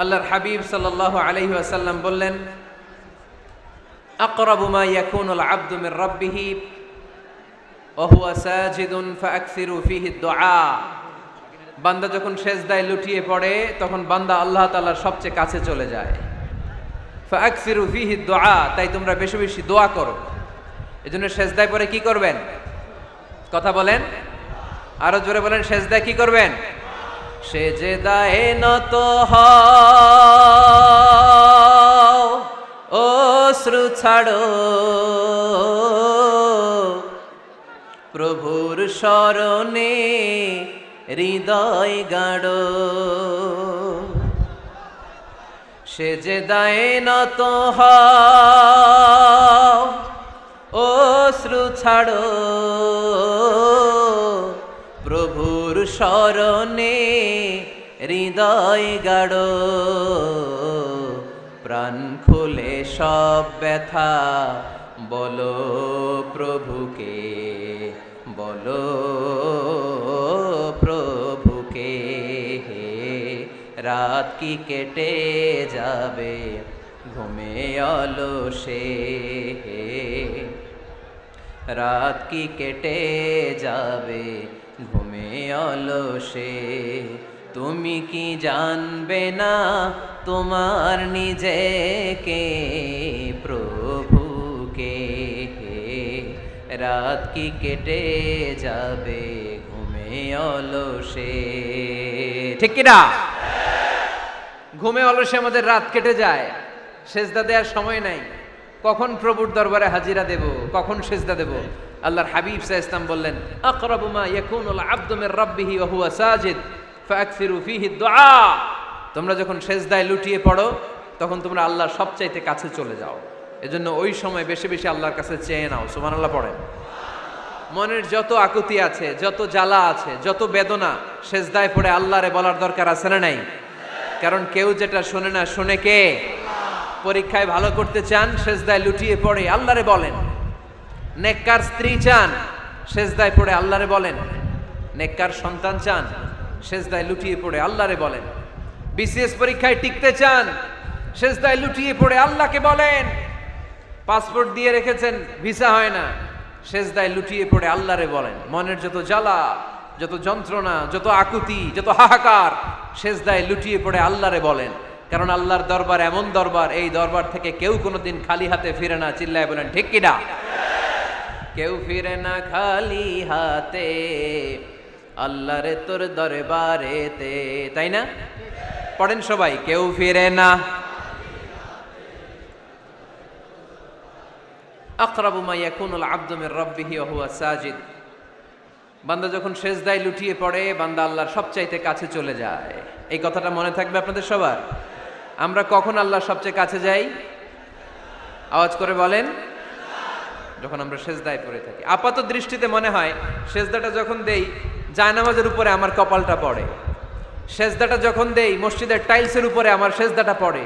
আল্লাহর হাবিব সাল্লাল্লাহু আলাইহি ওয়াসাল্লাম বললেন, আকরাবু মা ইয়াকুনুল আবদু মির রাব্বিহি ওয়া হুয়া সাজিদুন ফাআকসিরু ফীহি দুআ। বান্দা যখন সেজদায় লুটিয়ে পড়ে তখন বান্দা আল্লাহ তাআলার সবচেয়ে কাছে চলে যায়। ফাআকসিরু ফীহি দুআ, তাই তোমরা বেশি বেশি দোয়া করো। এজন্য সেজদায় পড়ে কি করবেন? কথা বলেন, আরো জোরে বলেন, সেজদায় কি করবেন? সেজদায় নত হও, অশ্রু ছাড়ো, প্রভুর শরণে হৃদয় গাড়ো। সেজদায় নত হও, অশ্রু ছাড়ো, প্রভুর শরণে হৃদয় গাড়ো। প্রাণ খুলে সব ব্যথা বলো প্রভুকে, বলো প্রভুকে। রাত কি কেটে যাবে ঘুমে অলসে, রাত কি কেটে যাবে ঘুমে অলসে। তুমি কি জানবে না তোমার নিজেকে, প্রভুকে। রাত কি কেটে যাবে ঘুমে অলসে, ঠিক কিনা? ঘুমে অলসে আমাদের রাত কেটে যায়, সেজদা দেওয়ার সময় নাই। কখন প্রভুর দরবারে হাজিরা দেব, কখন সেজদা দেব? আল্লাহর হাবিব সাল্লাল্লাহু আলাইহি ওয়াসাল্লাম বললেন, আকরাবু মা ইয়াকুনুল আবদু মির রাব্বিহি ওয়া হুয়া সাজিদ ফাআকসিরু ফীহি দুআ। তোমরা যখন সেজদায় লুটিয়ে পড়ো তখন তোমরা আল্লাহর সবচাইতে কাছে চলে যাও। এজন্য ওই সময় বেশি বেশি আল্লাহর কাছে চেয়ে নাও। সুবহানাল্লাহ পড়েন। মনের যত আকুতি আছে, যত জ্বালা আছে, যত বেদনা, সেজদায় পড়ে আল্লাহরে বলার দরকার আছে না নাই? কারণ কেউ যেটা শোনে না, শোনে কে? পরীক্ষায় ভালো করতে চান, সেজদায় লুটিয়ে পড়ে আল্লাহরে বলেন। নেককার স্ত্রী চান, সেজদায় পড়ে আল্লাহরে বলেন। নেককার সন্তান চান, সেজদায় লুটিয়ে পড়ে আল্লাহরে বলেন। বিসিএস পরীক্ষায় টিকতে চান, সেজদায় লুটিয়ে পড়ে আল্লাহকে বলেন। পাসপোর্ট দিয়ে রেখেছেন, ভিসা হয় না, সেজদায় লুটিয়ে পড়ে আল্লাহরে বলেন। মনের যত জ্বালা, যত যন্ত্রণা, যত আকুতি, যত হাহাকার, সেজদায় লুটিয়ে পড়ে আল্লাহরে বলেন। কারণ আল্লাহর দরবার এমন দরবার, এই দরবার থেকে কেউ কোনোদিন খালি হাতে ফিরে না। চিল্লায় বলেন ঠিক কিনা? কেউ ফিরে না খালি হাতে আল্লাহরে তোর দরবারেতে, তাই না? পড়েন সবাই, কেউ ফিরে না। আকরাবু মা ইয়াকুনুল আবদু মির রাব্বিহি ওয়া হুয়া সাজিদ। বান্দা যখন সেজদায় লুটিয়ে পড়ে বান্দা আল্লাহর সবচাইতে কাছে চলে যায়। এই কথাটা মনে থাকবে আপনাদের সবার। আমরা কখন আল্লাহর সবচেয়ে কাছে যাই? আওয়াজ করে বলেন, যখন আমরা সেজদায় পড়ে থাকি। আপাত দৃষ্টিতে মনে হয় সেজদাটা যখন দেই জায়নামাজের উপরে আমার কপালটা পড়ে, সেজদাটা যখন দেই মসজিদের টাইলসের উপরে আমার সেজদাটা পড়ে,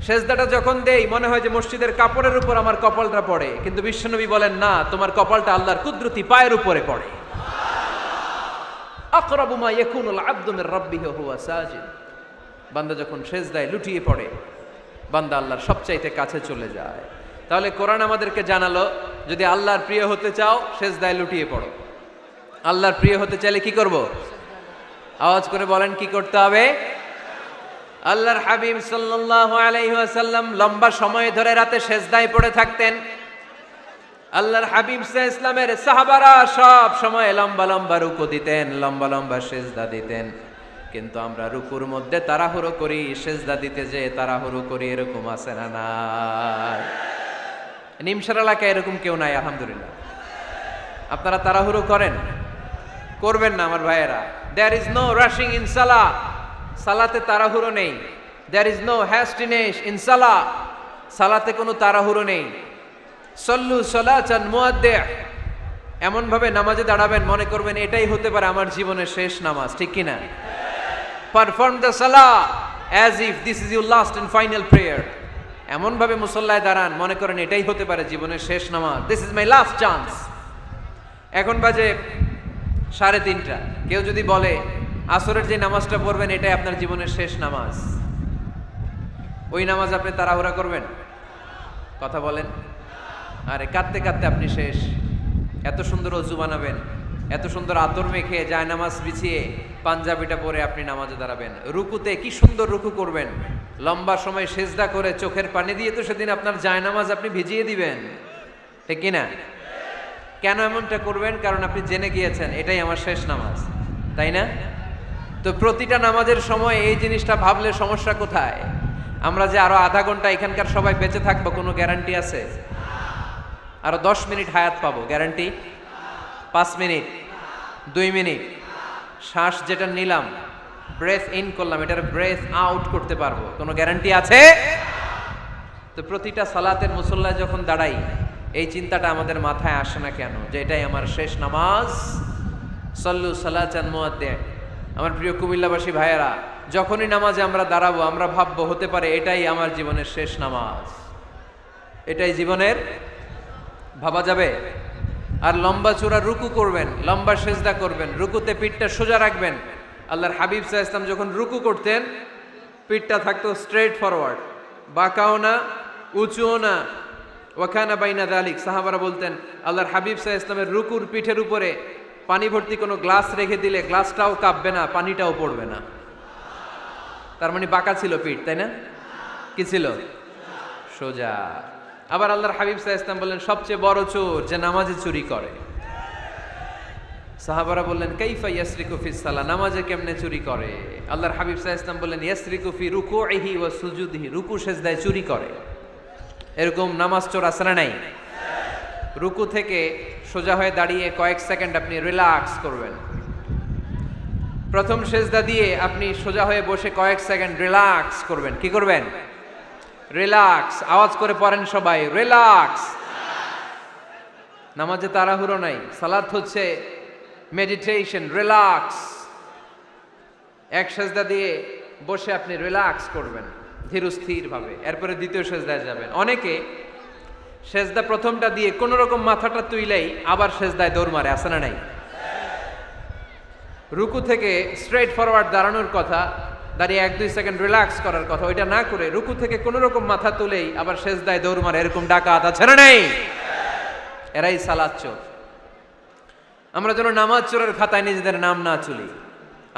সেজদাটা যখন দেই মনে হয় যে মসজিদের কাপড়ের উপর আমার কপালটা পড়ে। কিন্তু বিশ্বনবী বলেন, না, তোমার কপালটা আল্লাহর কুদরতি পায়ের উপরে পড়ে। আকরাবু মা ইয়াকুনুল আবদু মির রাব্বিহি ওয়া হুয়া সাজিদ। বান্দা যখন সেজদায় লুটিয়ে পড়ে বান্দা আল্লাহর সবচাইতে কাছে চলে যায়। তাহলে কোরআন আমাদেরকে জানালো, যদি আল্লাহর প্রিয় হতে চাও সেজদায় লুটিয়ে পড়ো। আল্লাহর প্রিয় হতে চাইলে কি করব? আওয়াজ করে বলেন, কি করতে হবে? আল্লাহর হাবিব সাল্লাল্লাহু আলাইহি ওয়াসাল্লাম লম্বা সময় ধরে রাতে সেজদায় পড়ে থাকতেন। আল্লাহর হাবিব সাল্লাল্লাহু আলাইহি ওয়াসাল্লামের সাহাবারা সব সময় লম্বা লম্বা রুকু দিতেন, লম্বা লম্বা সেজদা দিতেন। কিন্তু আমরা রুকুর মধ্যে তাড়াহুড়ো করি, সেজদা দিতে যে তাড়াহুড়ো করি, এরকম আছে না নাই? নিমসার এলাকায় এরকম কেউ নাই আলহামদুলিল্লাহ। আপনারা তাড়াহুড়ো করেন? করবেন না আমার ভাইয়েরা। There is no rushing in salah. সালাতে তাড়াহুড়ো নেই। There is no hastiness in salah. সালাতে কোনো তাড়াহুড়ো নেই। সল্লু সালাতান মুআদ্দি'। এমন ভাবে নামাজে দাঁড়াবেন মনে করবেন এটাই হতে পারে আমার জীবনের শেষ নামাজ, ঠিক কিনা? পারফর্ম দ্য সালাহ as if this is your last and final prayer. এমন ভাবে মুসল্লায় দাঁড়ান মনে করেন এটাই হতে পারে জীবনের শেষ নামাজ, this is my last chance. এখন বাজে 3:30। কেউ যদি বলে আসরের যে নামাজটা পড়বেন এটাই আপনার জীবনের শেষ নামাজ, ওই নামাজ আপনি তাড়াহুড়া করবেন? কথা বলেন। আরে কাঁদতে কাঁদতে আপনি শেষ। এত সুন্দর অজু বানাবেন, এত সুন্দর আতর মেখে যায় নামাজ বিছিয়ে পাঞ্জাবিটা পরে আপনি নামাজে দাঁড়াবেন। রুকুতে কি সুন্দর রুকু করবেন, লম্বা সময় সেজদা করে চোখের পানি দিয়ে তো সেদিন আপনার জায়নামাজ আপনি ভিজিয়ে দিবেন, ঠিক কিনা? কেন এমনটা করবেন? কারণ আপনি জেনে গিয়েছেন এটাই আমার শেষ নামাজ, তাই না? তো প্রতিটা নামাজের সময় এই জিনিসটা ভাবলে সমস্যা কোথায়? আমরা যে আরো আধা ঘন্টা এখানকার সবাই বেঁচে থাকবো কোনো গ্যারান্টি আছে? আরো 10 মিনিট হায়াত পাবো, গ্যারান্টি? 5 মিনিট, 2 মিনিট, শ্বাস যেটা নিলাম, ব্রেথ ইন করলাম, এটার ব্রেথ আউট করতে পারবো, কোনো গ্যারান্টি আছে? তো প্রতিটা সালাতের মুসল্লায় যখন দাঁড়াই এই চিন্তাটা আমাদের মাথায় আসে না কেন যে এটাই আমার শেষ নামাজ? সল্লু সালাতান মুআদ্দি। আমার প্রিয় কুমিল্লাবাসী ভাইয়েরা, যখনই নামাজে আমরা দাঁড়াবো আমরা ভাববো হতে পারে এটাই আমার জীবনের শেষ নামাজ। এটাই জীবনের, ভাবা যাবে? আর লম্বা চূড়া রুকু করবেন, লম্বা সেজদা করবেন, রুকুতে পিঠটা সোজা রাখবেন। আল্লাহর হাবিব সাল্লাল্লাহু আলাইহি ওয়াসাল্লাম যখন রুকু করতেন পিঠটা থাকতো স্ট্রেট ফরওয়ার্ড, বাঁকাও না উঁচুও না, ওয়াকানা বাইনা যালিক। সাহাবারা বলতেন আল্লাহর হাবিব সাল্লাল্লাহু আলাইহি ওয়াসাল্লামের রুকুর পিঠের উপরে পানি ভর্তি কোনো গ্লাস রেখে দিলে গ্লাসটাও কাঁপবে না, পানিটাও পড়বে না। তার মানে বাঁকা ছিল পিঠ, তাই না? কি ছিল? সোজা। আবার আল্লাহর হাবিব সাল্লাল্লাহু আলাইহি ওয়াসাল্লাম বললেন সবচেয়ে বড় চোর যে নামাজে চুরি করে। সাহাবারা বললেন কাইফা ইয়াসরিকু ফিস সালাহ, নামাজে কেমনে চুরি করে? আল্লাহর হাবিব সাল্লাল্লাহু আলাইহি ওয়াসাল্লাম বললেন ইয়াসরিকু ফি রুকুইহি ওয়া সুজুদিহি, রুকু সেজদায় চুরি করে। এরকম নামাজ চোর আছে না নাই? রুকু থেকে সোজা হয়ে দাঁড়িয়ে কয়েক সেকেন্ড আপনি রিল্যাক্স করবেন। প্রথম সেজদা দিয়ে আপনি সোজা হয়ে বসে কয়েক সেকেন্ড রিল্যাক্স করবেন। কি করবেন? রিল্যাক্স। আওয়াজ করে পড়েন সবাই, রিল্যাক্স। নামাজে তাড়াহুড়ো নাই, সালাত হচ্ছে মেডিটেশন, রিল্যাক্স। এক সেজদা দিয়ে বসে আপনি রিল্যাক্স করবেন ধীরস্থির ভাবে, এরপরে দ্বিতীয় সেজদায় যাবেন। অনেকে সেজদা প্রথমটা দিয়ে কোন রকম মাথাটা তুইলেই আবার সেজদায় দৌড় মারে, আছে না নাই? রুকু থেকে স্ট্রেট ফরওয়ার্ড দাঁড়ানোর কথা, দাঁড়িয়ে 1-2 সেকেন্ড রিল্যাক্স করার কথা, ওইটা না করে রুকু থেকে কোন রকম মাথা তুলেই আবার সেজদায় দৌড় মারে, এরকম ডাকাত আছে না নাই? এরাই সালাত চোর। আমরা যেন নামাজ চোরের খাতায় নিজেদের নাম না তুলি,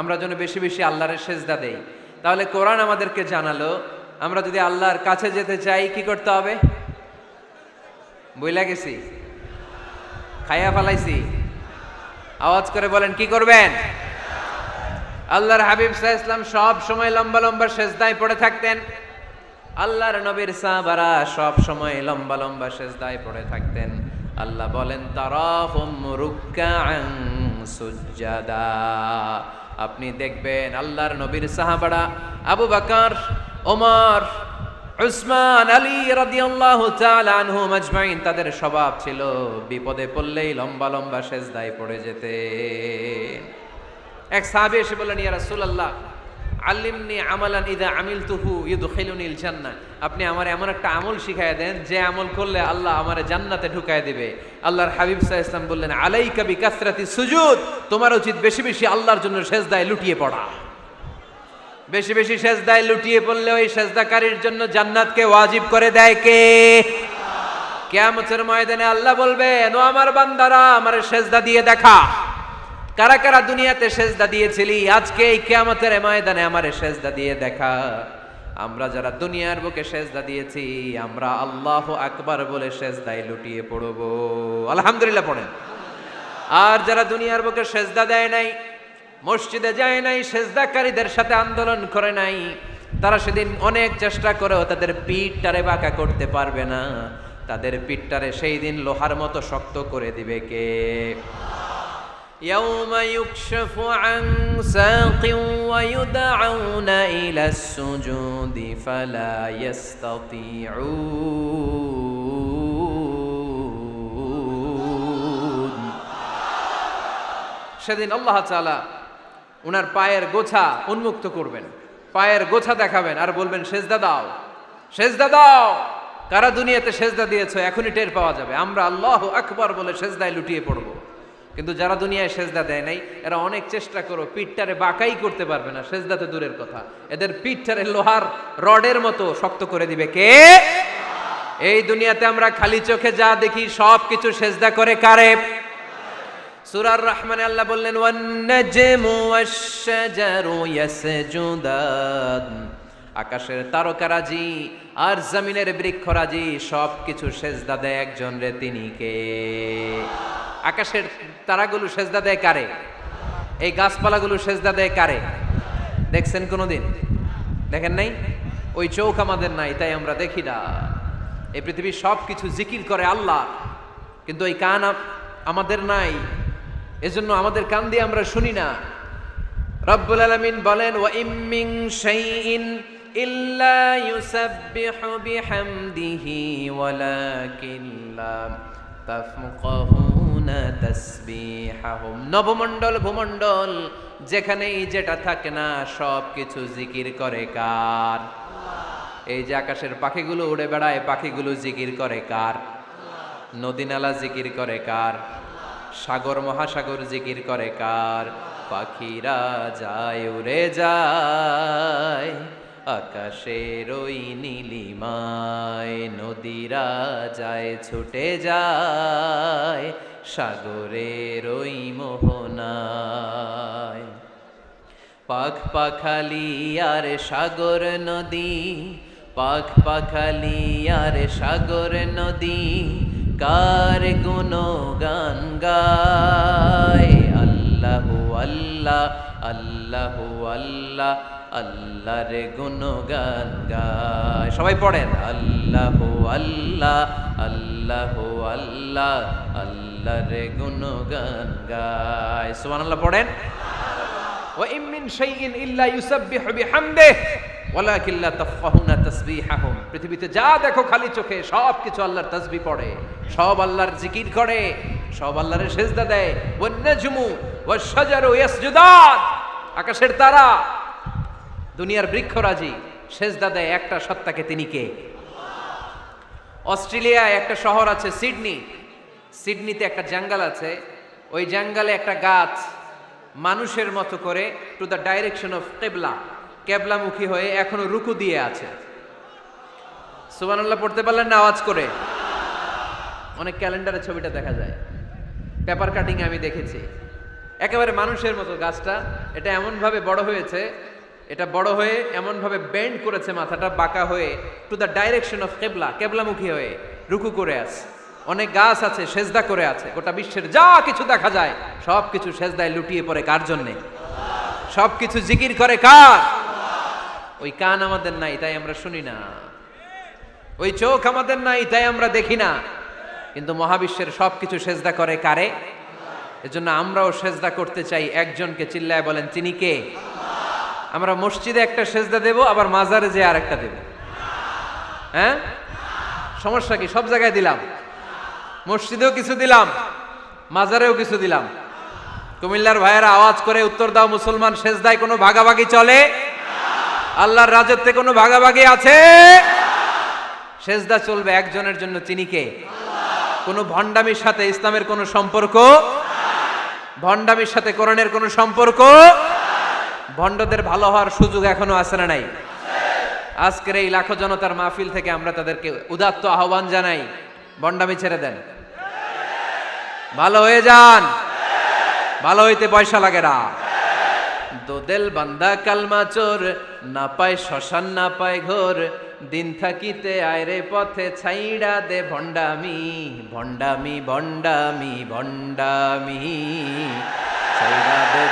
আমরা যেন বেশি বেশি আল্লাহর সেজদা দেই। তাহলে কোরআন আমাদেরকে জানালো আমরা যদি আল্লাহর কাছে যেতে চাই কি করতে হবে? বইলা গেছি? খাইয়া ফালাইছি? আওয়াজ করে বলেন কি করবেন? আল্লাহর হাবিব সাল্লাল্লাহু আলাইহি ওয়াসাল্লাম সব সময় লম্বা লম্বা সেজদায় পড়ে থাকতেন। আল্লাহর নবীর সাহাবারা সব সময় লম্বা লম্বা সেজদায় পড়ে থাকতেন। আল্লাহ বলেন তারাহুম রুকআন সুজদা। আপনি দেখবেন আল্লাহর নবীর সাহাবারা আবু বকর, ওমর, উসমান, আলী রাদিয়াল্লাহু তাআলা আনহুম আজমাইন, তাদের স্বভাব ছিল বিপদে পড়লেই লম্বা লম্বা সেজদায় পড়ে যেতেন। এক সাহাবী এসে বললেন ইয়া রাসূলুল্লাহ আল্লিমনি আমালান ইযা আমিলতুহু ইউদখিলুনিল জান্নাহ, আপনি আমার এমন একটা আমল শিখায়া দেন যে আমল করলে আল্লাহ আমারে জান্নাতে ঢুকায় দিবে। আল্লাহর হাবিব সাল্লাল্লাহু আলাইহি ওয়াসাল্লাম বললেন আলাইকা বিকাসরাতি সুজুদ, তোমার উচিত বেশি বেশি আল্লাহর জন্য সেজদায় লুটিয়ে পড়া। বেশি বেশি সেজদায় লুটিয়ে পড়লে ওই সেজদাকারীর জন্য জান্নাতকে ওয়াজিব করে দেয় কে? কিয়ামতের ময়দানে আল্লাহ বলবেন ও আমার বান্দারা আমারে সেজদা দিয়ে দেখা, কারা কারা দুনিয়াতে সেজদা দিয়েছিলি, আজকে এই কিয়ামতের ময়দানে আমারে সেজদা দিয়ে দেখা। আমরা যারা দুনিয়ার বুকে সেজদা দিয়েছি আমরা আল্লাহু আকবার বলে সেজদায় লুটিয়ে পড়ব, আলহামদুলিল্লাহ পড়েন। আর যারা দুনিয়ার বুকে সেজদা দেয় নাই, মসজিদে যায় নাই, সেজদাকারীদের সাথে আন্দোলন করে নাই, তারা সেদিন অনেক চেষ্টা করেও তাদের পিঠটারে বাঁকা করতে পারবে না। তাদের পিঠটারে সেই দিন লোহার মতো শক্ত করে দিবে কে? يوم يكشف عن ساق ويدعون إلى السجود فلا يستطيعون। সেদিন আল্লাহ তাআলা ওনার পায়ের গোছা উন্মুক্ত করবেন, পায়ের গোছা দেখাবেন আর বলবেন সেজদা দাও, সেজদা দাও। কারা দুনিয়াতে সেজদা দিয়েছো এখনই টের পাওয়া যাবে। আমরা আল্লাহু আকবার বলে সেজদায় লুটিয়ে পড়ব। কিন্তু যারা দুনিয়ায় সেজদা দেয় নাই এরা অনেক চেষ্টা করো পিঠটারে বাঁকাই করতে পারবে না, সেজদাতে দূরের কথা, এদের পিঠটারে লোহার রডের মতো শক্ত করে দিবে কে? এই দুনিয়াতে আমরা খালি চোখে যা দেখি সব কিছু সেজদা করে কারে? সূরা রহমানে আল্লাহ বললেন ওয়ান নাজমু ওয়াশ-শাজারু ইয়াসজুদান, আকাশের তারকারাজি আর জমিনের বৃক্ষরাজি সব কিছু সেজদা দেয় একজন রে, তিনি কে? আকাশের তারাগুলো সেজদা দেয় কারে? এই গাছপালাগুলো সেজদা দেয় কারে? দেখছেন কোনোদিন? দেখেন নাই? ওই চোখ আমাদের নাই তাই আমরা দেখি না। এই পৃথিবীর সব কিছু জিকির করে আল্লাহ, কিন্তু ওই কান আমাদের নাই, এজন্য আমাদের কান দিয়ে আমরা শুনি না। রব্বুল আলামিন বলেন ওয়া ইম মিন শাইইন ইল্লা ইউসাব্বিহু বিহামদিহি ওয়ালাকিন লা তাফকাহুনা তাসবিহাহুম। নবমণ্ডল ভূমণ্ডল যেখানেই যেটা থাকে না সব কিছু জিকির করে কার? এই যে আকাশের পাখিগুলো উড়ে বেড়ায়, পাখিগুলো জিকির করে কার? নদী নালা জিকির করে কার? সাগর মহাসাগর জিকির করে কার? পাখিরা যায় উড়ে যায় আকাশের ওই নীলিমায়, নদীরা যায় ছুটে যায় সাগরের ওই মোহনায়। পাখ পাখালি আর সাগর নদী, পাখ পাখালি আর সাগর নদী কার গুণগান গায়? আল্লাহু আল্লাহ আল্লাহু আল্লাহ আল্লাহর গুণগান গায়। সবাই পড়েন আল্লাহু আল্লাহ আল্লাহু আল্লাহ আল্লাহর গুণগান গায়। সুবহানাল্লাহ পড়েন। ওয়া ইম মিন শাইইন ইল্লা ইউসাব্বিহু বিহামদিহি ওয়ালাকিন লা তাফকাহুনা তাসবিহাহুম। পৃথিবীতে যা দেখো খালি চোখে সব কিছু আল্লাহর তাসবিহ পড়ে, সব আল্লাহর জিকির করে, সব আল্লাহর সেজদা দেয়। ওয়ান নাজমু ওয়াশ-শাজারু ইয়াসজুদান, আকাশের তারা দুনিয়ার বৃক্ষরাজি সেজদা দেয় একটা সত্তাকে, তিনি কে? অস্ট্রেলিয়ায় একটা শহর আছে সিডনি, সিডনিতে একটা জঙ্গল আছে, ওই জঙ্গলে একটা গাছ মানুষের মতো করে টু দ্য ডাইরেকশন অফ কিবলা, কেবলামুখী হয়ে এখনো রুকু দিয়ে আছে। সুবহানাল্লাহ পড়তে পারলেন না আওয়াজ করে? অনেক ক্যালেন্ডারে ছবিটা দেখা যায়, পেপার কাটিং আমি দেখেছি। একেবারে মানুষের মতো গাছটা, এটা এমন ভাবে বড় হয়েছে, এটা বড় হয়ে এমন ভাবে বেন্ড করেছে, মাথাটা বাঁকা হয়ে টু দ্য ডাইরেকশন অফ কিবলা, কেবলামুখী হয়ে রুকু করে আছে। অনেক গাছ আছে সেজদা করে আছে। গোটা বিশ্বের যা কিছু দেখা যায় সব কিছু সেজদায় লুটিয়ে পড়ে কার জন্যে? সব কিছু জিকির করে কার? ওই কান আমাদের নাই তাই আমরা শুনি না, ওই চোখ আমাদের নাই তাই আমরা দেখি না, কিন্তু মহাবিশ্বের সব কিছু সেজদা করে কারে? এজন্য আমরাও সেজদা করতে চাই একজনকে। চিল্লায় বলেন তিনি কে? আমরা মসজিদে একটা সেজদা দেব, আবার মাজারে যে আর একটা দেব। হ্যাঁ, সমস্যা কি? সব জায়গায় দিলাম, মসজিদেও কিছু দিলাম, মাজারেও কিছু দিলাম। কুমিল্লার ভাইয়েরা আওয়াজ করে উত্তর দাও, মুসলমান সেজদায় কোনো ভাগাভাগি চলে? আল্লাহর রাজত্বে কোনো ভাগাভাগি আছে? সেজদা চলবে একজনের জন্য, তিনি কে? কোনো ভণ্ডামির সাথে ইসলামের কোনো সম্পর্ক, ভণ্ডামির সাথে কোরআনের কোনো সম্পর্ক। ভণ্ডদের ভালো হওয়ার সুযোগ এখনো আছে না নাই? আজকের এই লাখো জনতার মাহফিল থেকে আমরা তাদেরকে উদাত্ত আহ্বান জানাই, ভণ্ডামি ছেড়ে দেন, ভালো হয়ে যান। ভালো হইতে পয়সা লাগে না। দোদেল বান্দা কালমা চোর, না পায় শ্মশান না পায় ঘোর, দিন থাকিতে আয়রে পথে ছাইড়া দে ভণ্ডামি, ভণ্ডামি ভণ্ডামি ভণ্ডামি,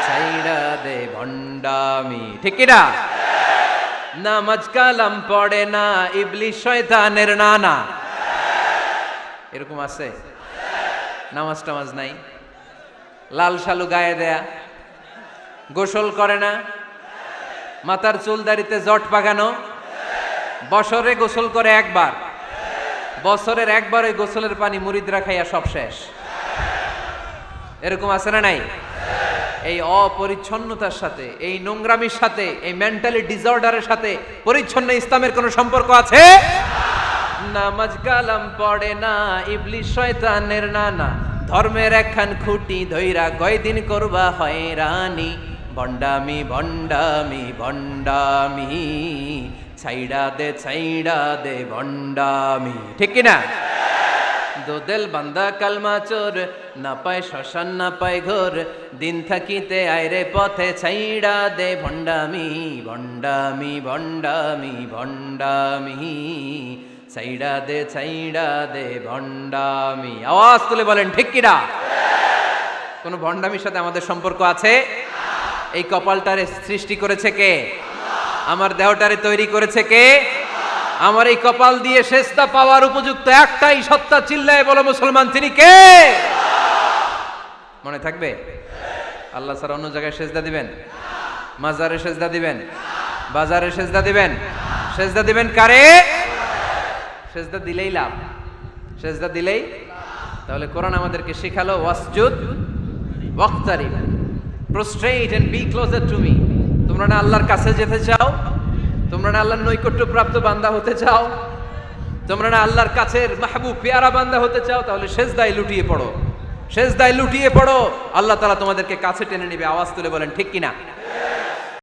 ছাইড়া দে ভণ্ডামি। ঠিক কি না? নামাজ কালাম পড়ে না, ইবলিশ শয়তানের নানা। এরকম আছে? নামাজ টামাজ নাই, লাল শালু গায়ে দেয়া, গোসল করে না, মাথার চুল দাড়িতে জট পাকানো, বছরে গোসল করে একবার, বছরের একবার ওই গোসলের পানি মুরিদরা খাইয়া সব শেষ। এরকম আছে না নাই? এই অপরিচ্ছন্নতার সাথে, এই নোংরামির সাথে, এই মেন্টালি ডিসঅর্ডারের সাথে পরিচ্ছন্ন ইসলামের কোনো সম্পর্ক আছে? নামাজ কালাম পড়ে না, ইবলিশ শয়তানের নানা, ধর্মের একখান খুঁটি ধইরা কয়দিন করবা হয়রানি, ভণ্ডামি ভণ্ডামি ভণ্ডামি, ছাইড়া দে ভণ্ডামি, ঠিক কিনা? দোদেল বান্দা কালমা চোর, না পায় শ্মশান না পায় ঘোর, দিন থাকিতে আইরে পথে ছাইড়া দে ভণ্ডামি ভণ্ডামি ভণ্ডামি ভণ্ডামি, ছাইড়া দে ভণ্ডামি। আওয়াজ তুলে বলেন ঠিক কিনা? কোন ভণ্ডামির সাথে আমাদের সম্পর্ক আছে? এই কপালটারে সৃষ্টি করেছে কে? আমার দেহটারে তৈরি করেছে কে? আমার এই কপাল দিয়ে সেজদা পাওয়ার উপযুক্ত একটাই সত্তা, চিল্লায় বলো মুসলমান, তিনি কে? মনে থাকবে? আল্লাহ ছাড়া অন্য জায়গায় সেজদা দিবেন? মাজারে সেজদা দিবেন? বাজারে সেজদা দিবেন? সেজদা দিবেন কারে? সেজদা দিলেই লাভ, সেজদা দিলেই। তাহলে কোরআন আমাদেরকে শেখালো ওয়াসজুদ ওয়াক্তারিব, prostrate and be closer to me. তোমরা না আল্লাহর কাছে যেতে চাও? তোমরা না আল্লাহর নৈকট্য প্রাপ্ত বান্দা হতে চাও? তোমরা না আল্লাহর কাছের মাহবুব পেয়ারা বান্দা হতে চাও? তাহলে সেজদায় লুটিয়ে পড়ো, সেজদায় লুটিয়ে পড়ো, আল্লাহ তাআলা তোমাদেরকে কাছে টেনে নেবে। আওয়াজ তুলে বলেন ঠিক কিনা?